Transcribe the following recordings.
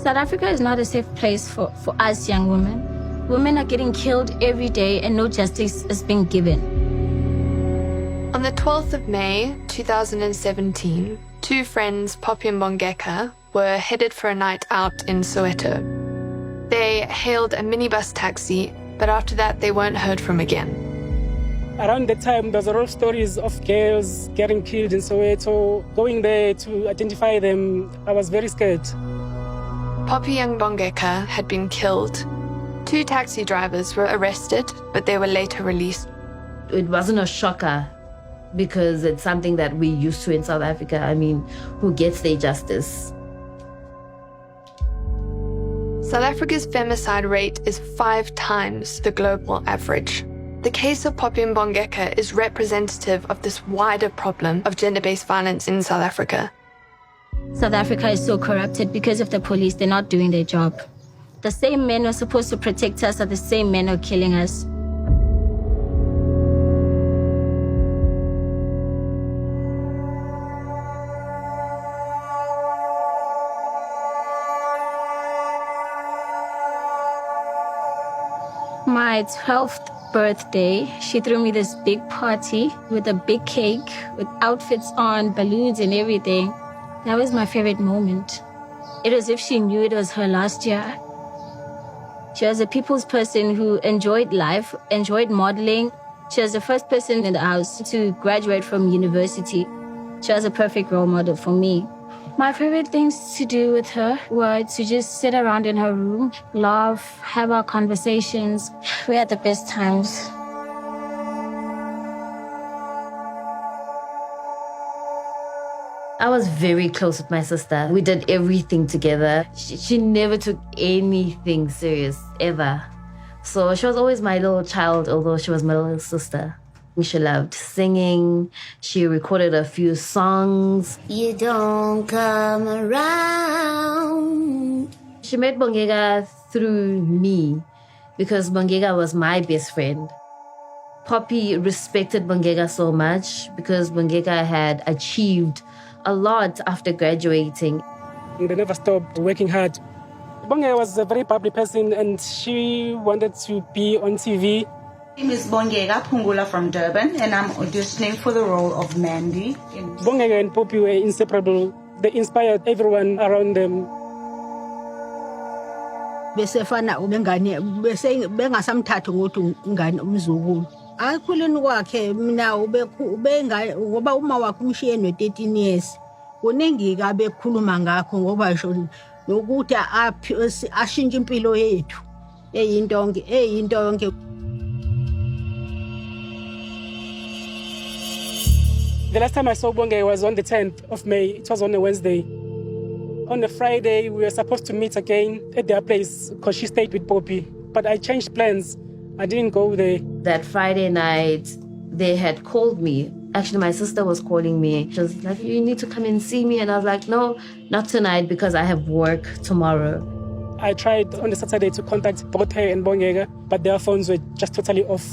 South Africa is not a safe place for us young women. Women are getting killed every day and no justice is being given. On the 12th of May, 2017, two friends, Poppy and Bongeka, were headed for a night out in Soweto. They hailed a minibus taxi, but after that they weren't heard from again. Around that time, there was a lot of stories of girls getting killed in Soweto. Going there to identify them, I was very scared. Poppy and Bongeka had been killed. Two taxi drivers were arrested, but they were later released. It wasn't a shocker because it's something that we're used to in South Africa. I mean, who gets their justice? South Africa's femicide rate is 5 times the global average. The case of Poppy and Bongeka is representative of this wider problem of gender-based violence in South Africa. South Africa is so corrupted because of the police. They're not doing their job. The same men who are supposed to protect us are the same men who are killing us. My 12th birthday, she threw me this big party with a big cake, with outfits on, balloons and everything. That was my favorite moment. It was as if she knew it was her last year. She was a people's person who enjoyed life, enjoyed modeling. She was the first person in the house to graduate from university. She was a perfect role model for me. My favorite things to do with her were to just sit around in her room, laugh, have our conversations. We had the best times. I was very close with my sister. We did everything together. She never took anything serious, ever. So she was always my little child, although she was my little sister. She loved singing. She recorded a few songs. You don't come around. She met Bongeka through me because Bongeka was my best friend. Poppy respected Bongeka so much because Bongeka had achieved a lot after graduating. They never stopped working hard. Bongeka was a very bubbly person and she wanted to be on TV. My name is Bongeka Pungula from Durban, and I'm auditioning for the role of Mandy. Bongeka and Poppy were inseparable. They inspired everyone around them. Besefana ubengane bese bengasamthatha ngokuthi ngane umzukulu. Akhuleni kwakhe mina ubenga ngoba uma wakhe umshiye no13 years. Kuningi ka bekhuluma ngakho ngoba ngisho nokuthi ashintshe impilo yethu. Eyinto yonke. The last time I saw Bongeka was on the 10th of May. It was on a Wednesday. On a Friday, we were supposed to meet again at their place because she stayed with Poppy. But I changed plans. I didn't go there. That Friday night, they had called me. Actually, my sister was calling me. She was like, you need to come and see me. And I was like, no, not tonight because I have work tomorrow. I tried on the Saturday to contact both her and Bongeka, but their phones were just totally off.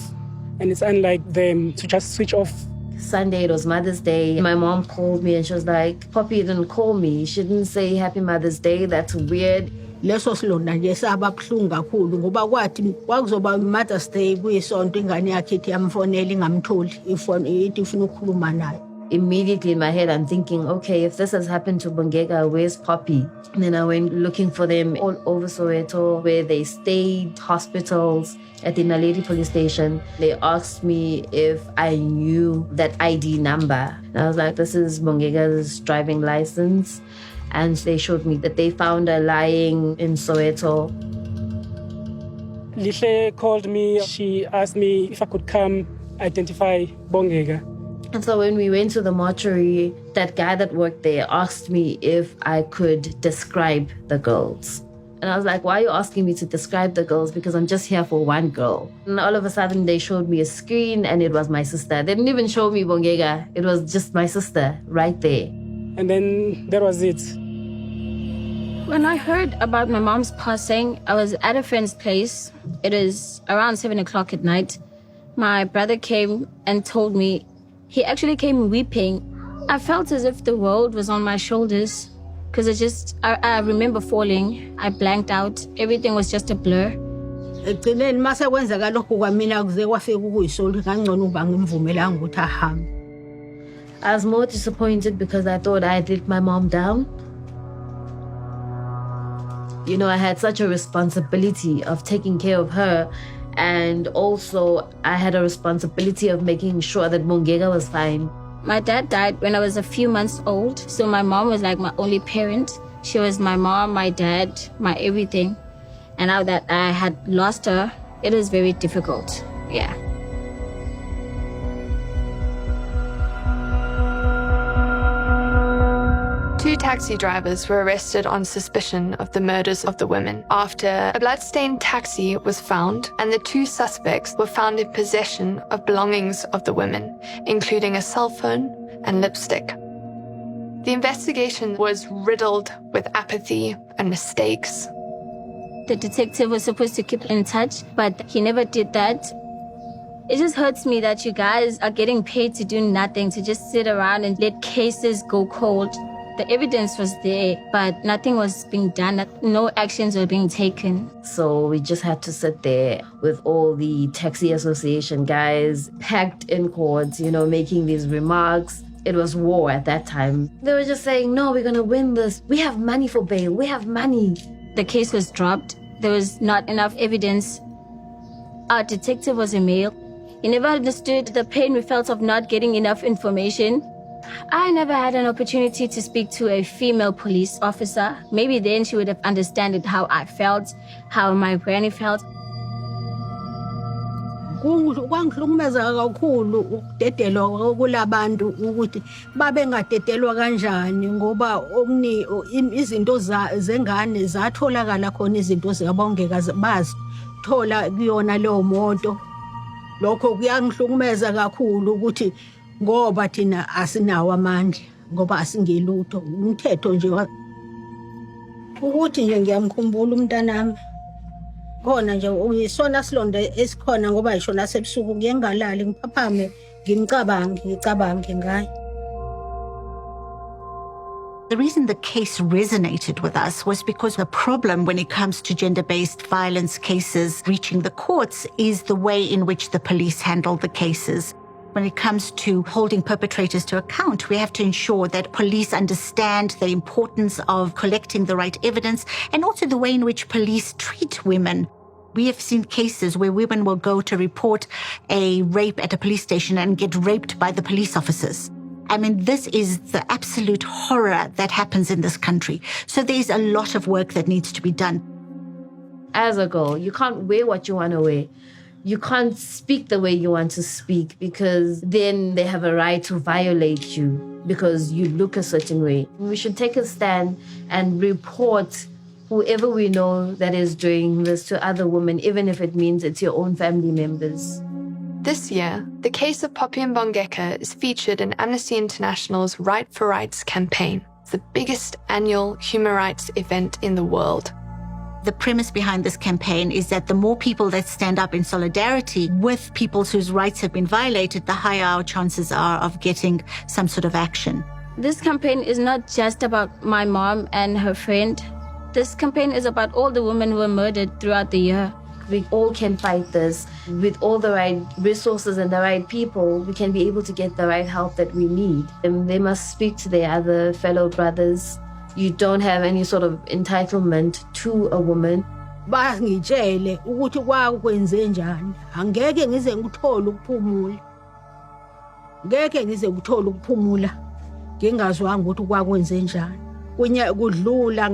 And it's unlike them to just switch off. Sunday, it was Mother's Day. My mom called me and she was like, Poppy didn't call me. She didn't say Happy Mother's Day. That's weird. Leso silonda nje sababuhlungu kakhulu ngoba kwathi kwakuzoba Mother's Day kuyisonto ingane yakhe ithi yamfonela ingamtholi ifoni ithi ufuna ukukhuluma naye. Immediately in my head, I'm thinking, okay, if this has happened to Bongeka, where's Poppy? And then I went looking for them all over Soweto, where they stayed, hospitals, at the Naledi police station. They asked me if I knew that ID number. And I was like, this is Bongeka's driving license. And they showed me that they found her lying in Soweto. Lihle called me. She asked me if I could come identify Bongeka. And so when we went to the mortuary, that guy that worked there asked me if I could describe the girls. And I was like, why are you asking me to describe the girls? Because I'm just here for one girl. And all of a sudden, they showed me a screen and it was my sister. They didn't even show me Bongeka. It was just my sister right there. And then that was it. When I heard about my mom's passing, I was at a friend's place. It was around 7 o'clock at night. My brother came and told me. He actually came weeping. I felt as if the world was on my shoulders because I remember falling. I blanked out. Everything was just a blur. Ekugcineni mase kwenzeka lokhu kwamina kuze kwafika ukuyisoli kangcono uba ngimvumelanga ukuthi ahambe. I was more disappointed because I thought I had let my mom down. You know, I had such a responsibility of taking care of her, and also I had a responsibility of making sure that Mongeka was fine. My dad died when I was a few months old, so my mom was like my only parent. She was my mom, my dad, my everything. And now that I had lost her, it was very difficult. Yeah. Two taxi drivers were arrested on suspicion of the murders of the women after a bloodstained taxi was found, and the two suspects were found in possession of belongings of the women, including a cell phone and lipstick. The investigation was riddled with apathy and mistakes. The detective was supposed to keep in touch, but he never did that. It just hurts me that you guys are getting paid to do nothing, to just sit around and let cases go cold. The evidence was there, but nothing was being done. No actions were being taken. So we just had to sit there with all the taxi association guys packed in court, you know, making these remarks. It was war at that time. They were just saying, no, we're going to win this. We have money for bail. We have money. The case was dropped. There was not enough evidence. Our detective was a male. He never understood the pain we felt of not getting enough information. I never had an opportunity to speak to a female police officer. Maybe then she would have understood how I felt, how my granny felt. Kwangihlukumeza kakhulu ukudedelwa kulabantu ukuthi babengadedelwa kanjani ngoba izinto zengane zatholakala khona izinto zikabongeka bazithola kuyona leyo moto. Lokho kuyangihlukumeza kakhulu ukuthi ngoba thina asinawo amandla ngoba asingelutho umthetho nje ukuthi nje ngiyamkhumbula umntanami khona nje uyisona silonda esikhona ngoba yisho nasebusuku ngiyengalali ngiphaphame ngicabange ngaye. The reason the case resonated with us was because the problem when it comes to gender-based violence cases reaching the courts is the way in which the police handle the cases. When it comes to holding perpetrators to account, we have to ensure that police understand the importance of collecting the right evidence and also the way in which police treat women. We have seen cases where women will go to report a rape at a police station and get raped by the police officers. I mean, this is the absolute horror that happens in this country. So there's a lot of work that needs to be done. As a girl, you can't wear what you want to wear. You can't speak the way you want to speak because then they have a right to violate you because you look a certain way. We should take a stand and report whoever we know that is doing this to other women, even if it means it's your own family members. This year, the case of Poppy and Bongeka is featured in Amnesty International's Right for Rights campaign, the biggest annual human rights event in the world. The premise behind this campaign is that the more people that stand up in solidarity with people whose rights have been violated, the higher our chances are of getting some sort of action. This campaign is not just about my mom and her friend. This campaign is about all the women who were murdered throughout the year. We all can fight this. With all the right resources and the right people, we can be able to get the right help that we need. And they must speak to their other fellow brothers. You don't have any sort of entitlement to a woman. Bangitshele ukuthi kwakwenze njani. Angeke ngize ngithola ukuphumula. Ngeke ngize ngithola ukuphumula. Ngingazwanga ukuthi kwakwenze njani. Kudlula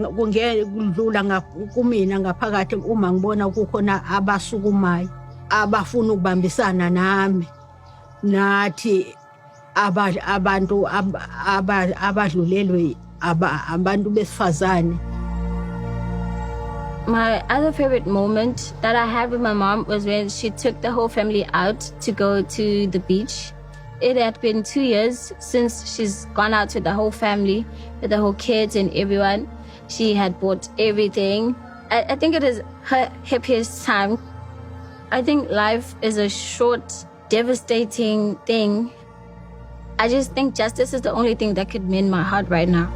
kumina ngaphakathi uma ngibona kukhona abasukumayo abafuna ukubambisana nami nathi abantu abadlulelwe abantu besifazane. My other favorite moment that I had with my mom was when she took the whole family out to go to the beach. It had been 2 years since she's gone out with the whole family, with the whole kids and everyone. She had bought everything. I think it is her happiest time. I think life is a short, devastating thing. I just think justice is the only thing that could mend my heart right now.